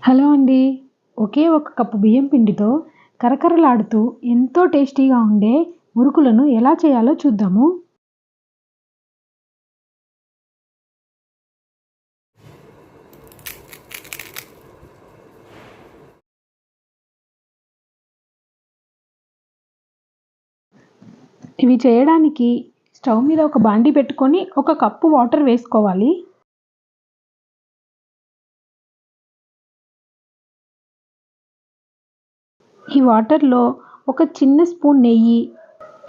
Hello అండి. ఒకే ఒక cup బియ్యం పిండితో కరకరలాడుతూ ఎంతో టేస్టీగా ఉండే మురుకులను ఎలా చేయాలో చూద్దాము. ఇవి చేయడానికి స్టవ్ మీద ఒక బాండీ పెట్టుకొని ఒక కప్పు వాటర్ వేసుకోవాలి. ఈ వాటర్‌లో ఒక చిన్న స్పూన్ నెయ్యి,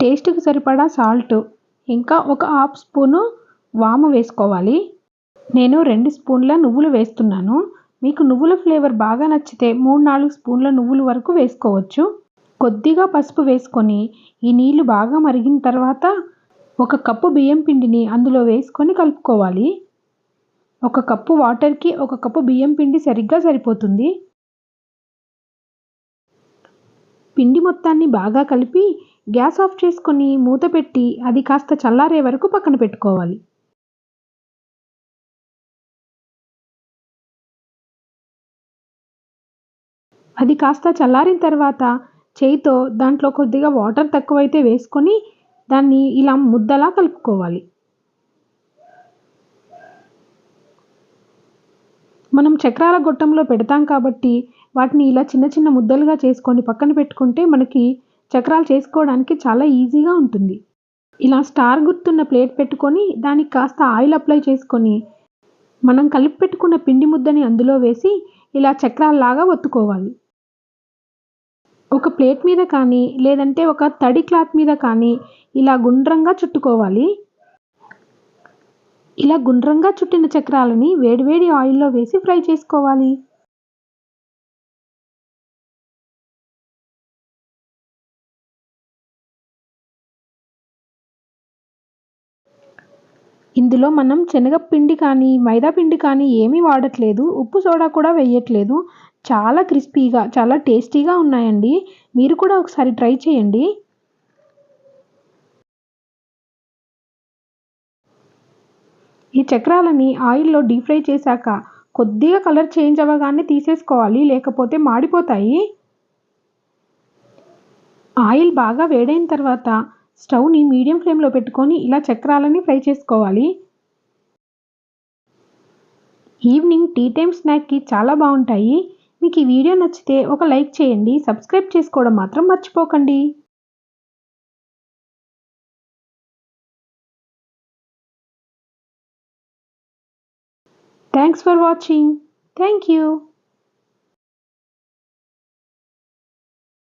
టేస్ట్‌కి సరిపడా సాల్ట్, ఇంకా ఒక హాఫ్ స్పూను వాము వేసుకోవాలి. నేను 2 స్పూన్ల నువ్వులు వేస్తున్నాను. మీకు నువ్వుల ఫ్లేవర్ బాగా నచ్చితే 3, 4 స్పూన్ల నువ్వుల వరకు వేసుకోవచ్చు. కొద్దిగా పసుపు వేసుకొని ఈ నీళ్లు బాగా మరిగిన తర్వాత ఒక కప్పు బియ్యం పిండిని అందులో వేసుకొని కలుపుకోవాలి. ఒక కప్పు వాటర్‌కి ఒక కప్పు బియ్యం పిండి సరిగ్గా సరిపోతుంది. పిండి మొత్తాన్ని బాగా కలిపి గ్యాస్ ఆఫ్ చేసుకొని మూత పెట్టి అది కాస్త చల్లారే వరకు పక్కన పెట్టుకోవాలి. అది కాస్త చల్లారిన తర్వాత చేయితో దాంట్లో కొద్దిగా వాటర్ తక్కువైతే వేసుకొని దాన్ని ఇలా ముద్దలా కలుపుకోవాలి. మనం చక్రాల గొట్టంలో పెడతాం కాబట్టి వాటిని ఇలా చిన్న చిన్న ముద్దలుగా చేసుకొని పక్కన పెట్టుకుంటే మనకి చక్రాలు చేసుకోవడానికి చాలా ఈజీగా ఉంటుంది. ఇలా స్టార్ గుర్తున్న ప్లేట్ పెట్టుకొని దానికి కాస్త ఆయిల్ అప్లై చేసుకొని మనం కలిపి పెట్టుకున్న పిండి ముద్దని అందులో వేసి ఇలా చక్రాల్లాగా ఒత్తుకోవాలి. ఒక ప్లేట్ మీద కానీ లేదంటే ఒక తడి క్లాత్ మీద కానీ ఇలా గుండ్రంగా చుట్టుకోవాలి. ఇలా గుండ్రంగా చుట్టిన చక్రాలని వేడివేడి ఆయిల్‌లో వేసి ఫ్రై చేసుకోవాలి. ఇందులో మనం శనగపిండి కానీ, మైదా పిండి కానీ ఏమీ వాడట్లేదు. ఉప్పు, సోడా కూడా వేయట్లేదు. చాలా క్రిస్పీగా, చాలా టేస్టీగా ఉన్నాయండి. మీరు కూడా ఒకసారి ట్రై చేయండి. ఈ చక్రాలని ఆయిల్‌లో డీప్ ఫ్రై చేశాక కొద్దిగా కలర్ చేంజ్ అవ్వగానే తీసేసుకోవాలి. లేకపోతే మాడిపోతాయి. ఆయిల్ బాగా వేడైన తర్వాత స్టవ్‌ని మీడియం ఫ్లేమ్‌లో పెట్టుకొని ఇలా చక్రాలని ఫ్రై చేసుకోవాలి. ఈవినింగ్ టీ టైమ్ స్నాక్‌కి చాలా బావుంటాయి. మీకు ఈ వీడియో నచ్చితే ఒక లైక్ చేయండి. సబ్స్క్రైబ్ చేసుకోవడం మాత్రం మర్చిపోకండి. Thanks for watching. Thank you.